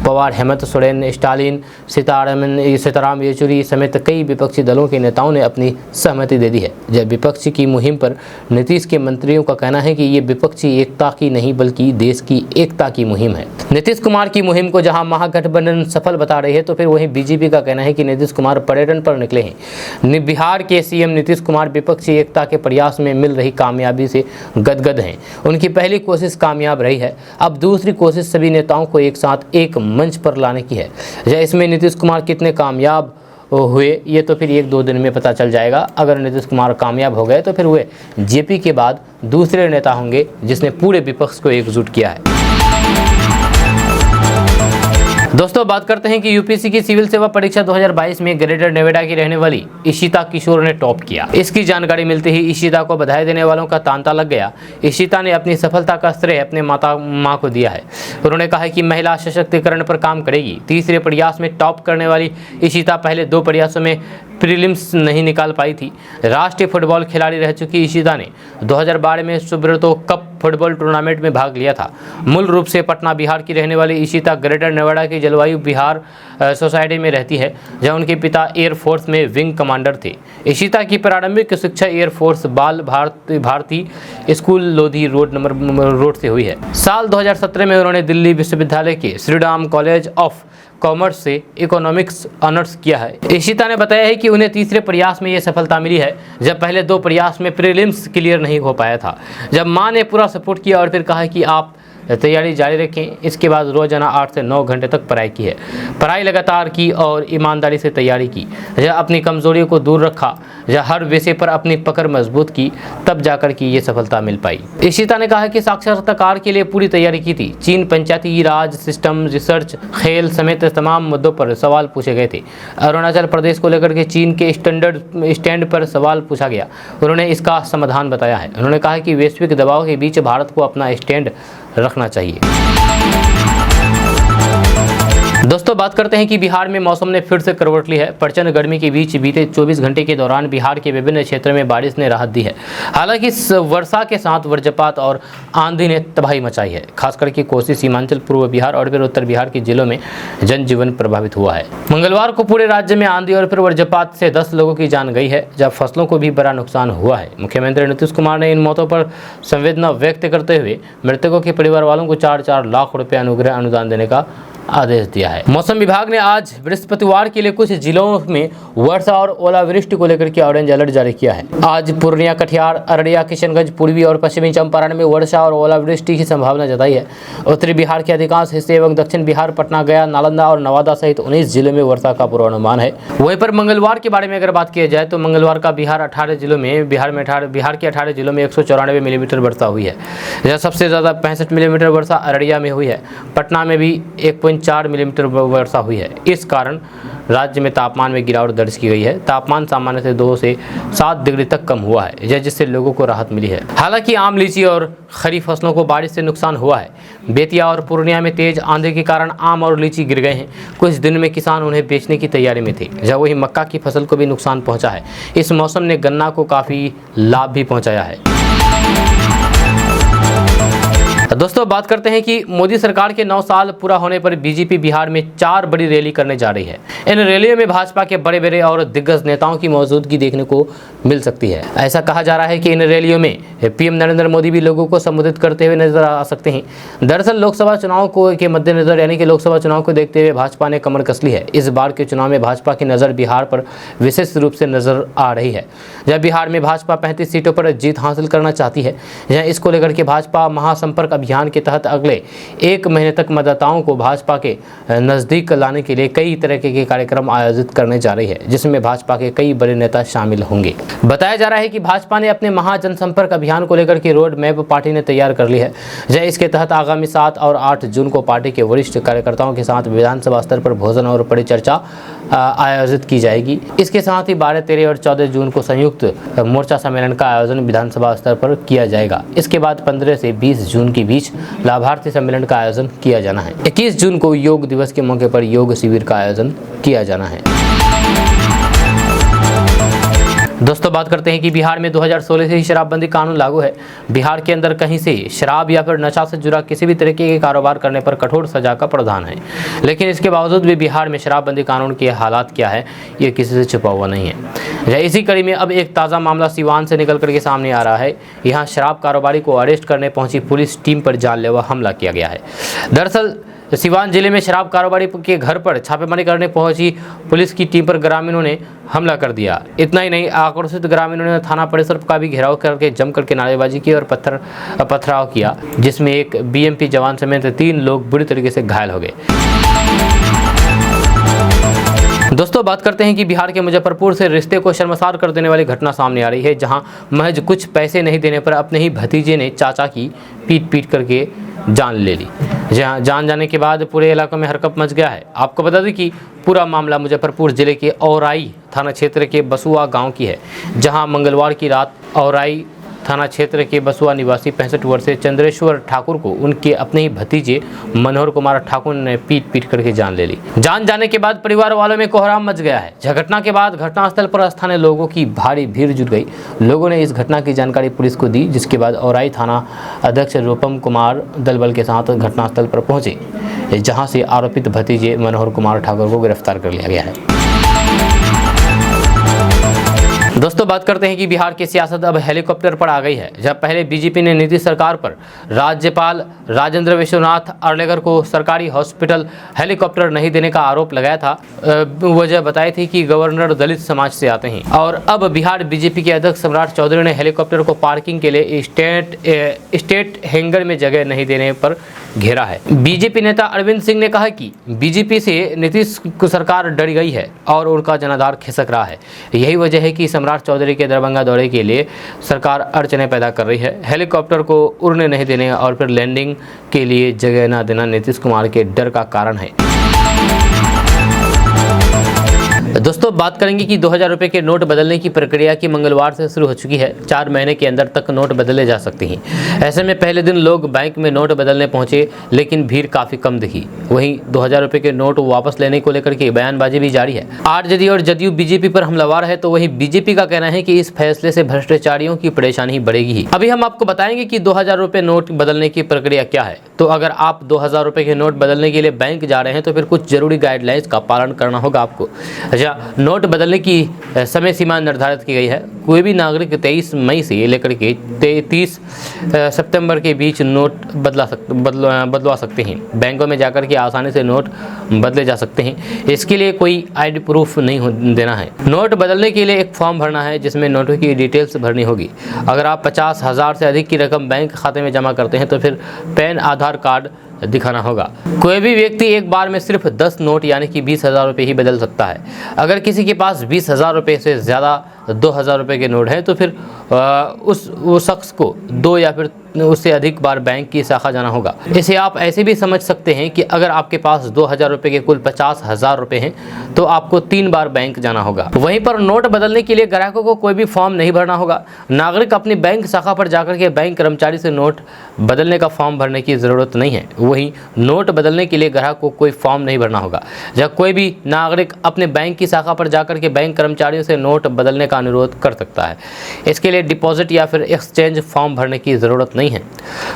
पवार, हेमंत सोरेन, स्टालिन, सीताराम येचुरी समेत कई विपक्षी दलों के नेताओं ने अपनी सहमति दे दी है। जब विपक्षी की मुहिम पर नीतीश के मंत्रियों का कहना है कि ये विपक्षी एकता की नहीं बल्कि देश की एकता की मुहिम है। नीतीश कुमार की मुहिम को जहां महागठबंधन सफल बता रही है, तो फिर वहीं बीजेपी का कहना है कि नीतीश कुमार पर्यटन पर निकले हैं। बिहार के सीएम नीतीश कुमार विपक्षी एकता के प्रयास में मिल रही कामयाबी से गदगद हैं। उनकी पहली कोशिश कामयाब रही है। अब दूसरी कोशिश सभी नेताओं को एक साथ एक मंच पर लाने की है। इसमें नीतीश कुमार कितने कामयाब हुए ये तो फिर 1-2 दिन में पता चल जाएगा। अगर नीतीश कुमार कामयाब हो गए तो फिर वे जेपी के बाद दूसरे नेता होंगे जिसने पूरे विपक्ष को एकजुट किया है। दोस्तों बात करते हैं कि यूपीएससी की सिविल सेवा परीक्षा 2022 में ग्रेटर नोएडा की रहने वाली इशिता किशोर ने टॉप किया। इसकी जानकारी मिलते ही इशिता को बधाई देने वालों का तांता लग गया। इशिता ने अपनी सफलता का श्रेय अपने मां को दिया है। उन्होंने कहा है कि महिला सशक्तिकरण पर काम करेगी। तीसरे प्रयास में टॉप करने वाली इशिता पहले 2 प्रयासों में प्रीलिम्स नहीं निकाल पाई थी। राष्ट्रीय फुटबॉल खिलाड़ी रह चुकी इशिता ने 2012 में सुब्रतो कप फुटबॉल टूर्नामेंट में भाग लिया था। मूल रूप से पटना बिहार की रहने वाली इशिता ग्रेटर नोएडा की जलवायु बिहार सोसाइटी में रहती है, जहां उनके पिता एयरफोर्स में विंग कमांडर थे। इशिता की प्रारंभिक शिक्षा एयरफोर्स बाल भारती स्कूल लोधी रोड से हुई है। साल 2017 में उन्होंने दिल्ली विश्वविद्यालय के श्रीराम कॉलेज ऑफ कॉमर्स से इकोनॉमिक्स ऑनर्स किया है। इशिता ने बताया है कि उन्हें तीसरे प्रयास में ये सफलता मिली है, जब पहले 2 प्रयास में प्रीलिम्स क्लियर नहीं हो पाया था। जब मां ने पूरा सपोर्ट किया और फिर कहा कि आप तैयारी जारी रखें। इसके बाद रोजाना 8 से 9 घंटे तक पढ़ाई की है। पढ़ाई लगातार की और ईमानदारी से तैयारी की। जब अपनी कमजोरियों को दूर रखा, जब हर विषय पर अपनी पकड़ मजबूत की, तब जाकर की ये सफलता मिल पाई। इशिता ने कहा कि साक्षरताकार के लिए पूरी तैयारी की थी। चीन, पंचायती राज सिस्टम, रिसर्च, खेल समेत तमाम मुद्दों पर सवाल पूछे गए थे। अरुणाचल प्रदेश को लेकर के चीन के स्टैंड पर सवाल पूछा गया। उन्होंने इसका समाधान बताया है। उन्होंने कहा कि वैश्विक दबाव के बीच भारत को अपना स्टैंड रखना चाहिए। दोस्तों बात करते हैं कि बिहार में मौसम ने फिर से करवट ली है। प्रचंड गर्मी के बीच बीते 24 घंटे के दौरान बिहार के विभिन्न क्षेत्रों में बारिश ने राहत दी है। हालांकि इस वर्षा के साथ वज्रपात और आंधी ने तबाही मचाई है। खासकर कि कोसी, सीमांचल, पूर्व बिहार और फिर उत्तर बिहार के जिलों में जनजीवन प्रभावित हुआ है। मंगलवार को पूरे राज्य में आंधी और फिर वज्रपात से 10 लोगों की जान गई है, जब फसलों को भी बड़ा नुकसान हुआ है। मुख्यमंत्री नीतीश कुमार ने इन मौतों पर संवेदना व्यक्त करते हुए मृतकों के परिवार वालों को 4-4 लाख रुपये अनुग्रह अनुदान देने का आदेश दिया है। मौसम विभाग ने आज बृहस्पतिवार के लिए कुछ जिलों में वर्षा और ओलावृष्टि को लेकर के ऑरेंज अलर्ट जारी किया है। आज पूर्णिया, कटिहार, अररिया, किशनगंज, पूर्वी और पश्चिमी चंपारण में वर्षा और ओलावृष्टि की संभावना जताई है। उत्तरी बिहार के अधिकांश हिस्से एवं दक्षिण बिहार, पटना, गया, नालंदा और नवादा सहित 19 जिलों में वर्षा का पूर्वानुमान है। वहीं पर मंगलवार के बारे में अगर बात की जाए तो मंगलवार का बिहार के 18 जिलों में 194 मिलीमीटर वर्षा हुई है। यह सबसे ज्यादा 65 मिलीमीटर वर्षा अररिया में हुई है। पटना में भी 1.4 मिलीमीटर वर्षा हुई है। इस कारण राज्य में तापमान में गिरावट दर्ज की गई है। तापमान सामान्य से 2 से 7 डिग्री तक कम हुआ है, जिससे लोगों को राहत मिली है। हालांकि आम, लीची और खरीफ फसलों को बारिश से नुकसान हुआ है। बेतिया और पूर्णिया में तेज आंधी के कारण आम और लीची गिर गए हैं। कुछ दिन में किसान उन्हें बेचने की तैयारी में थे, जब वही मक्का की फसल को भी नुकसान पहुंचा है। इस मौसम ने गन्ना को काफी लाभ भी पहुंचाया है। दोस्तों बात करते हैं कि मोदी सरकार के 9 साल पूरा होने पर बीजेपी बिहार में 4 बड़ी रैली करने जा रही है। इन रैलियों में भाजपा के बड़े और दिग्गज नेताओं की मौजूदगी देखने को मिल सकती है। ऐसा कहा जा रहा है कि इन रैलियों में पीएम नरेंद्र मोदी भी लोगों को संबोधित करते हुए नजर आ सकते हैं। दरअसल लोकसभा चुनाव के मद्देनजर यानी कि लोकसभा चुनाव को देखते हुए भाजपा ने कमर कस ली है। इस बार के चुनाव में भाजपा की नज़र बिहार पर विशेष रूप से नजर आ रही है। जब बिहार में भाजपा 35 सीटों पर जीत हासिल करना चाहती है, जहाँ इसको लेकर के भाजपा महासंपर्क अभियान के तहत अगले 1 महीने तक मतदाताओं को भाजपा के नजदीक लाने के लिए कई तरह के कार्यक्रम आयोजित करने जा रही है, जिसमें भाजपा के कई बड़े नेता शामिल होंगे। बताया जा रहा है कि भाजपा ने अपने महाजनसंपर्क अभियान को लेकर के रोड मैप पार्टी ने तैयार कर ली है। इसके तहत आगामी 7 और 8 जून को पार्टी के वरिष्ठ कार्यकर्ताओं के साथ विधानसभा स्तर पर भोजन और परिचर्चा आयोजित की जाएगी। इसके साथ ही 12, 13 और 14 जून को संयुक्त मोर्चा सम्मेलन का आयोजन विधानसभा स्तर पर किया जाएगा। इसके बाद 15 से 20 जून के बीच लाभार्थी सम्मेलन का आयोजन किया जाना है। 21 जून को योग दिवस के मौके पर योग शिविर का आयोजन किया जाना है। दोस्तों बात करते हैं कि बिहार में 2016 से ही शराबबंदी कानून लागू है। बिहार के अंदर कहीं से शराब या फिर नशा से जुड़ा किसी भी तरीके के कारोबार करने पर कठोर सजा का प्रावधान है। लेकिन इसके बावजूद भी बिहार में शराबबंदी कानून के हालात क्या है, ये किसी से छुपा हुआ नहीं है। इसी कड़ी में अब एक ताज़ा मामला सिवान से निकल करके सामने आ रहा है। यहाँ शराब कारोबारी को अरेस्ट करने पहुंची पुलिस टीम पर जानलेवा हमला किया गया है। दरअसल सिवान जिले में शराब कारोबारी के घर पर छापेमारी करने पहुंची पुलिस की टीम पर ग्रामीणों ने हमला कर दिया। इतना ही नहीं, आक्रोशित ग्रामीणों ने थाना परिसर का भी घेराव करके जम करके नारेबाजी की और पथराव किया, जिसमें एक बीएमपी जवान समेत 3 लोग बुरी तरीके से घायल हो गए। दोस्तों बात करते हैं कि बिहार के मुजफ्फरपुर से रिश्ते को शर्मसार कर देने वाली घटना सामने आ रही है, जहां महज कुछ पैसे नहीं देने पर अपने ही भतीजे ने चाचा की पीट करके जान ले ली। जहां जान जाने के बाद पूरे इलाके में हरकत मच गया है। आपको बता दें कि पूरा मामला मुजफ्फरपुर जिले के औराई थाना क्षेत्र के बसुआ गांव की है, जहां मंगलवार की रात औराई थाना क्षेत्र के बसुआ निवासी 65 वर्षीय चंद्रेश्वर ठाकुर को उनके अपने ही भतीजे मनोहर कुमार ठाकुर ने पीट करके जान ले ली। जान जाने के बाद परिवार वालों में कोहराम मच गया है। घटना के बाद घटनास्थल पर स्थानीय लोगों की भारी भीड़ जुट गई। लोगों ने इस घटना की जानकारी पुलिस को दी, जिसके बाद औराई थाना अध्यक्ष रूपम कुमार दलबल के साथ घटनास्थल पर पहुंचे, जहां से आरोपित भतीजे मनोहर कुमार ठाकुर को गिरफ्तार कर लिया गया है। दोस्तों बात करते हैं कि बिहार की सियासत अब हेलीकॉप्टर पर आ गई है। जब पहले बीजेपी ने नीतीश सरकार पर राज्यपाल राजेंद्र विश्वनाथ अर्लेकर को सरकारी हॉस्पिटल हेलीकॉप्टर नहीं देने का आरोप लगाया था, वजह बताई थी कि गवर्नर दलित समाज से आते हैं। और अब बिहार बीजेपी के अध्यक्ष सम्राट चौधरी ने हेलीकॉप्टर को पार्किंग के लिए स्टेट हैंगर में जगह नहीं देने पर घेरा है। बीजेपी नेता अरविंद सिंह ने कहा कि बीजेपी से नीतीश सरकार डर गई है और उनका जनाधार खिसक रहा है। यही वजह है कि सम्राट चौधरी के दरभंगा दौरे के लिए सरकार अड़चने पैदा कर रही है। हेलीकॉप्टर को उड़ने नहीं देने और फिर लैंडिंग के लिए जगह न देना नीतीश कुमार के डर का कारण है। दोस्तों बात करेंगे कि 2000 रुपये के नोट बदलने की प्रक्रिया की मंगलवार से शुरू हो चुकी है। 4 महीने के अंदर तक नोट बदले जा सकते हैं। ऐसे में पहले दिन लोग बैंक में नोट बदलने पहुंचे, लेकिन भीड़ काफ़ी कम दिखी। वहीं 2000 रुपये के नोट वापस लेने को लेकर के बयानबाजी भी जारी है। आरजेडी और जदयू बीजेपी पर हमलावर है, तो वहीं बीजेपी का कहना है कि इस फैसले से भ्रष्टाचारियों की परेशानी बढ़ेगी ही। अभी हम आपको बताएंगे कि 2000 रुपये नोट बदलने की प्रक्रिया क्या है। तो अगर आप 2000 रुपये के नोट बदलने के लिए बैंक जा रहे हैं तो फिर कुछ जरूरी गाइडलाइंस का पालन करना होगा आपको। नोट बदलने की समय सीमा निर्धारित की गई है। कोई भी नागरिक 23 मई से लेकर के 30 सितंबर के बीच नोट बदलवा सकते हैं। बैंकों में जाकर के आसानी से नोट बदले जा सकते हैं। इसके लिए कोई आईडी प्रूफ नहीं देना है। नोट बदलने के लिए एक फॉर्म भरना है, जिसमें नोटों की डिटेल्स भरनी होगी। अगर आप 50,000 से अधिक की रकम बैंक खाते में जमा करते हैं तो फिर पैन आधार कार्ड दिखाना होगा। कोई भी व्यक्ति एक बार में सिर्फ 10 नोट यानी कि 20,000 रुपये ही बदल सकता है। अगर किसी के पास 20,000 रुपये से ज़्यादा 2,000 रुपये के नोट हैं तो फिर उस शख्स को 2 या फिर उससे अधिक बार बैंक की शाखा जाना होगा। इसे आप ऐसे भी समझ सकते हैं कि अगर आपके पास 2,000 रुपये के कुल 50,000 रुपये हैं तो आपको 3 बार बैंक जाना होगा। वहीं पर नोट बदलने के लिए ग्राहकों को कोई भी फॉर्म नहीं भरना होगा। नागरिक अपनी बैंक शाखा पर जाकर के बैंक कर्मचारी से नोट बदलने का फॉर्म भरने की ज़रूरत नहीं है। वहीं नोट बदलने के लिए ग्राहक को कोई फॉर्म नहीं भरना होगा। जब कोई भी नागरिक अपने बैंक की शाखा पर जाकर के बैंक कर्मचारियों से नोट बदलने का अनुरोध कर सकता है। इसके लिए डिपॉजिट या फिर एक्सचेंज फॉर्म भरने की ज़रूरत नहीं है।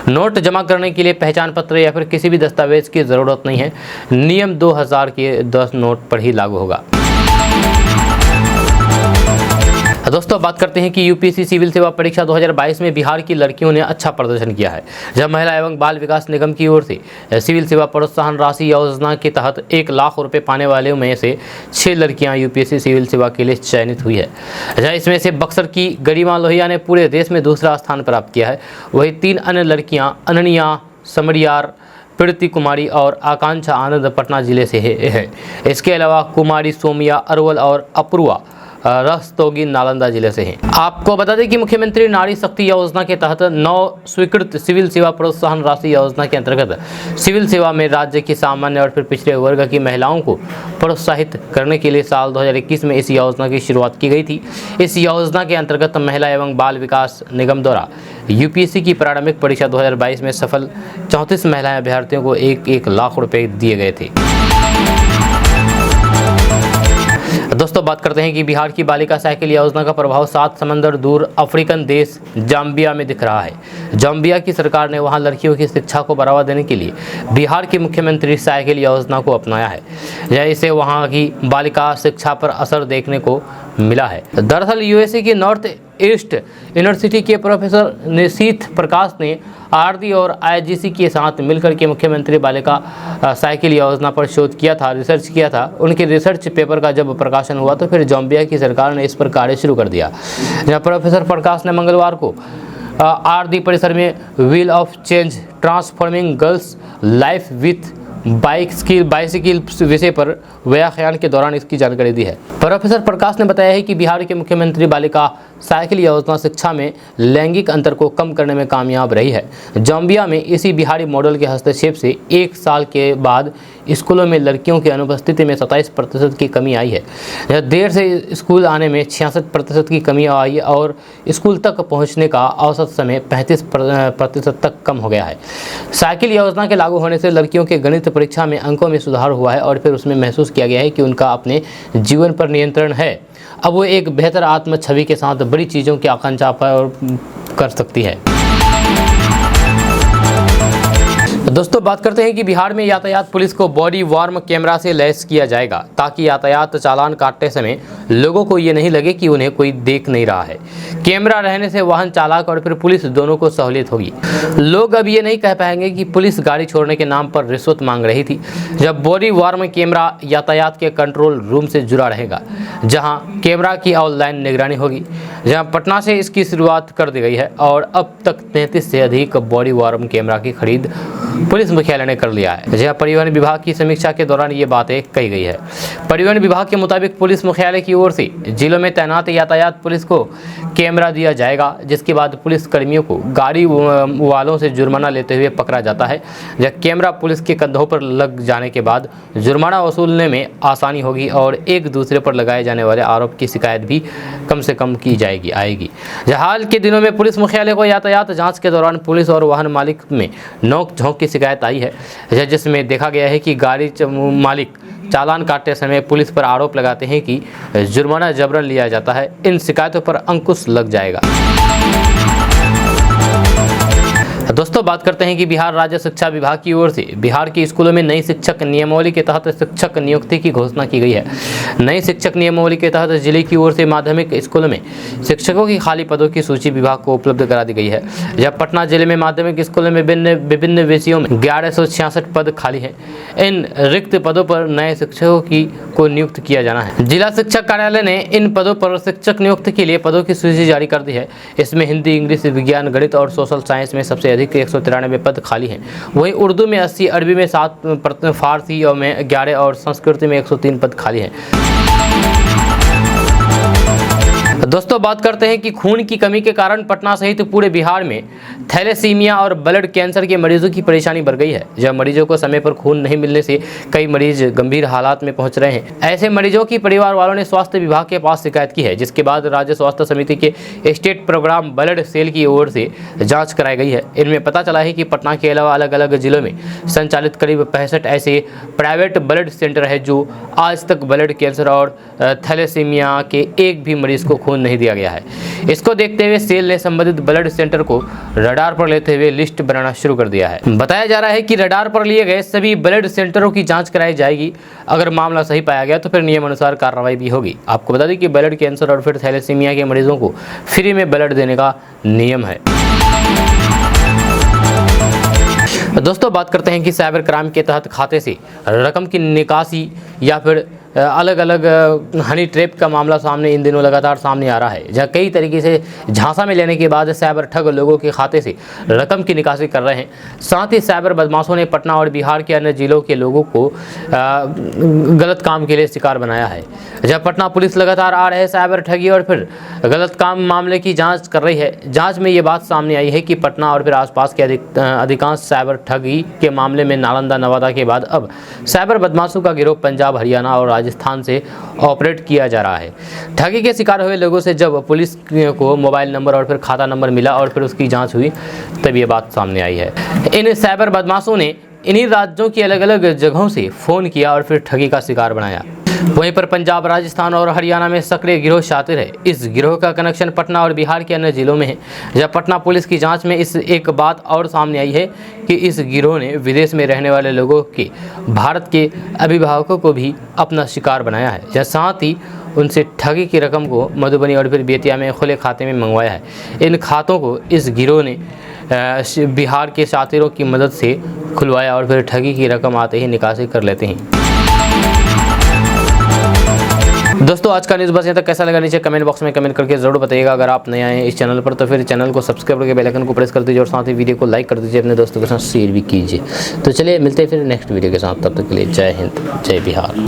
नोट जमा करने के लिए पहचान पत्र या फिर किसी भी दस्तावेज की ज़रूरत नहीं है। नियम 2000 के 10 नोट पर ही लागू होगा। दोस्तों बात करते हैं कि यूपीएससी सिविल सेवा परीक्षा 2022 में बिहार की लड़कियों ने अच्छा प्रदर्शन किया है। जब महिला एवं बाल विकास निगम की ओर से सिविल सेवा प्रोत्साहन राशि योजना के तहत 1 लाख रुपए पाने वाले में से 6 लड़कियां यूपीएससी सिविल सेवा के लिए चयनित हुई है। इसमें से बक्सर की गरिमा लोहिया ने पूरे देश में दूसरा स्थान प्राप्त किया है। वहीं 3 अन्य लड़कियाँ अनन्या समरियार, प्रीति कुमारी और आकांक्षा आनंद पटना जिले से है। इसके अलावा कुमारी सोमिया अरवल और अपूर्वा रस्तोगी नालंदा जिले से हैं। आपको बता दें कि मुख्यमंत्री नारी शक्ति योजना के तहत 9 स्वीकृत सिविल सेवा प्रोत्साहन राशि योजना के अंतर्गत सिविल सेवा में राज्य की सामान्य और फिर पिछड़े वर्ग की महिलाओं को प्रोत्साहित करने के लिए साल 2021 में इस योजना की शुरुआत की गई थी। इस योजना के अंतर्गत महिला एवं बाल विकास निगम द्वारा यूपीएससी की प्रारंभिक परीक्षा 2022 में सफल 34 महिला अभ्यर्थियों को 1-1 लाख रुपए दिए गए थे। दोस्तों बात करते हैं कि बिहार की बालिका साइकिल योजना का प्रभाव 7 समंदर दूर अफ्रीकन देश जाम्बिया में दिख रहा है। जाम्बिया की सरकार ने वहां लड़कियों की शिक्षा को बढ़ावा देने के लिए बिहार के मुख्यमंत्री साइकिल योजना को अपनाया है। इससे वहां की बालिका शिक्षा पर असर देखने को मिला है। दरअसल यूएसए की नॉर्थ ईस्ट यूनिवर्सिटी के प्रोफेसर निशीथ प्रकाश ने आरडी और आईजीसी के साथ मिलकर के मुख्यमंत्री बालिका साइकिल योजना पर शोध किया था, रिसर्च किया था। उनके रिसर्च पेपर का जब प्रकाशन हुआ तो फिर जाम्बिया की सरकार ने इस पर कार्य शुरू कर दिया। जहाँ प्रोफेसर प्रकाश ने मंगलवार को आरडी परिसर में wheel of change transforming girls life with bicycle विषय पर व्याख्यान के दौरान इसकी जानकारी दी है। प्रोफेसर प्रकाश ने बताया है कि बिहार के मुख्यमंत्री बालिका साइकिल योजना शिक्षा में लैंगिक अंतर को कम करने में कामयाब रही है। जाम्बिया में इसी बिहारी मॉडल के हस्तक्षेप से 1 साल के बाद स्कूलों में लड़कियों की अनुपस्थिति में 27% की कमी आई है। देर से स्कूल आने में 66% की कमी आई और स्कूल तक पहुंचने का औसत समय 35% तक कम हो गया है। साइकिल योजना के लागू होने से लड़कियों के गणित परीक्षा में अंकों में सुधार हुआ है और फिर उसमें महसूस किया गया है कि उनका अपने जीवन पर नियंत्रण है। अब वो एक बेहतर आत्म छवि के साथ बड़ी चीज़ों की आकांक्षा पर कर सकती है। दोस्तों बात करते हैं कि बिहार में यातायात पुलिस को बॉडी वार्म कैमरा से लैस किया जाएगा ताकि यातायात चालान काटते समय लोगों को ये नहीं लगे कि उन्हें कोई देख नहीं रहा है। कैमरा रहने से वाहन चालक और फिर पुलिस दोनों को सहूलियत होगी। लोग अब ये नहीं कह पाएंगे कि पुलिस गाड़ी छोड़ने के नाम पर रिश्वत मांग रही थी। जब बॉडी वार्म कैमरा यातायात के कंट्रोल रूम से जुड़ा रहेगा, जहाँ कैमरा की ऑनलाइन निगरानी होगी, जहाँ पटना से इसकी शुरुआत कर दी गई है और अब तक 33 से अधिक बॉडी वार्म कैमरा की खरीद पुलिस मुख्यालय ने कर लिया है। जहां परिवहन विभाग की समीक्षा के दौरान ये बातें कही गई है। परिवहन विभाग के मुताबिक पुलिस मुख्यालय की ओर से जिलों में तैनात यातायात पुलिस को कैमरा दिया जाएगा, जिसके बाद पुलिस कर्मियों को गाड़ी वालों से जुर्माना लेते हुए पकड़ा जाता है। जब कैमरा पुलिस के कंधों पर लग जाने के बाद जुर्माना वसूलने में आसानी होगी और एक दूसरे पर लगाए जाने वाले आरोप की शिकायत भी कम से कम की आएगी। हाल के दिनों में पुलिस मुख्यालय को यातायात जांच के दौरान पुलिस और वाहन मालिक में नोक झोंक की शिकायत आई है, जिसमें देखा गया है कि गाड़ी मालिक चालान काटते समय पुलिस पर आरोप लगाते हैं कि जुर्माना जबरन लिया जाता है। इन शिकायतों पर अंकुश लग जाएगा। दोस्तों, बात करते हैं कि बिहार राज्य शिक्षा विभाग की ओर से बिहार के स्कूलों में नई शिक्षक नियमावली के तहत शिक्षक नियुक्ति की घोषणा की गई है। नई शिक्षक नियमावली के तहत जिले की ओर से माध्यमिक स्कूलों में शिक्षकों की खाली पदों की सूची विभाग को उपलब्ध करा दी गई है। जब पटना जिले में माध्यमिक स्कूलों में विभिन्न विषयों में 1166 पद खाली हैं। इन रिक्त पदों पर नए शिक्षकों को नियुक्त किया जाना है। जिला शिक्षा कार्यालय ने इन पदों पर शिक्षक नियुक्ति के लिए पदों की सूची जारी कर दी है। इसमें हिंदी, इंग्लिश, विज्ञान, गणित और सोशल साइंस में सबसे अधिक 193 पद खाली हैं। वहीं उर्दू में 80, अरबी में 7, फारसी में 11 और संस्कृत में 103 पद खाली हैं। दोस्तों, बात करते हैं कि खून की कमी के कारण पटना सहित पूरे बिहार में थैलेसीमिया और ब्लड कैंसर के मरीजों की परेशानी बढ़ गई है। जब मरीजों को समय पर खून नहीं मिलने से कई मरीज गंभीर हालात में पहुंच रहे हैं। ऐसे मरीजों की परिवार वालों ने स्वास्थ्य विभाग के पास शिकायत की है, जिसके बाद राज्य स्वास्थ्य समिति के स्टेट प्रोग्राम ब्लड सेल की ओर से जाँच कराई गई है। इनमें पता चला है कि पटना के अलावा अलग अलग जिलों में संचालित करीब 65 ऐसे प्राइवेट ब्लड सेंटर है जो आज तक ब्लड कैंसर और थैलेसीमिया के एक भी मरीज को खून नहीं दिया गया है। इसको देखते हुए सेल ने संबंधित ब्लड सेंटर को रडार पर लेते हुए लिस्ट बनाना शुरू कर दिया है। बताया जा रहा है कि रडार पर लिए गए सभी ब्लड सेंटरों की जांच कराई जाएगी। अगर मामला सही पाया गया तो फिर नियम अनुसार कार्रवाई भी होगी। आपको बता दें कि ब्लड कैंसर और फिर थैलेसीमिया के मरीजों को फ्री में ब्लड देने का नियम है। दोस्तों, बात करते हैं कि साइबर क्राइम के तहत खाते से रकम की निकासी या फिर अलग अलग हनी ट्रैप का मामला सामने इन दिनों लगातार सामने आ रहा है, जहां कई तरीके से झांसा में लेने के बाद साइबर ठग लोगों के खाते से रकम की निकासी कर रहे हैं। साथ ही साइबर बदमाशों ने पटना और बिहार के अन्य जिलों के लोगों को गलत काम के लिए शिकार बनाया है। जब पटना पुलिस लगातार आ रहे साइबर ठगी और फिर गलत काम मामले की जाँच कर रही है। जाँच में ये बात सामने आई है कि पटना और फिर आसपास के अधिकांश साइबर ठगी के मामले में नालंदा, नवादा के बाद अब साइबर बदमाशों का गिरोह पंजाब, हरियाणा और राजस्थान से ऑपरेट किया जा रहा है। ठगी के शिकार हुए लोगों से जब पुलिस को मोबाइल नंबर और फिर खाता नंबर मिला और फिर उसकी जांच हुई, तब ये बात सामने आई है। इन साइबर बदमाशों ने इन्हीं राज्यों की अलग अलग जगहों से फ़ोन किया और फिर ठगी का शिकार बनाया। वहीं पर पंजाब, राजस्थान और हरियाणा में सक्रिय गिरोह शातिर है। इस गिरोह का कनेक्शन पटना और बिहार के अन्य जिलों में है। जब पटना पुलिस की जांच में इस एक बात और सामने आई है कि इस गिरोह ने विदेश में रहने वाले लोगों के भारत के अभिभावकों को भी अपना शिकार बनाया है। या साथ ही उनसे ठगी की रकम को मधुबनी और फिर बेतिया में खुले खाते में मंगवाया है। इन खातों को इस गिरोह ने बिहार के शातिरों की मदद से खुलवाया और फिर ठगी की रकम आते ही निकासी कर लेते हैं। दोस्तों, आज का न्यूज़ बस यहाँ तक। कैसा लगा नीचे कमेंट बॉक्स में कमेंट करके जरूर बताइएगा। अगर आप नए आए हैं इस चैनल पर तो फिर चैनल को सब्सक्राइब करके बेल आइकन को प्रेस कर दीजिए और साथ ही वीडियो को लाइक कर दीजिए, अपने दोस्तों के साथ शेयर भी कीजिए। तो चलिए मिलते हैं फिर नेक्स्ट वीडियो के साथ। तब तक के लिए जय हिंद, जय बिहार।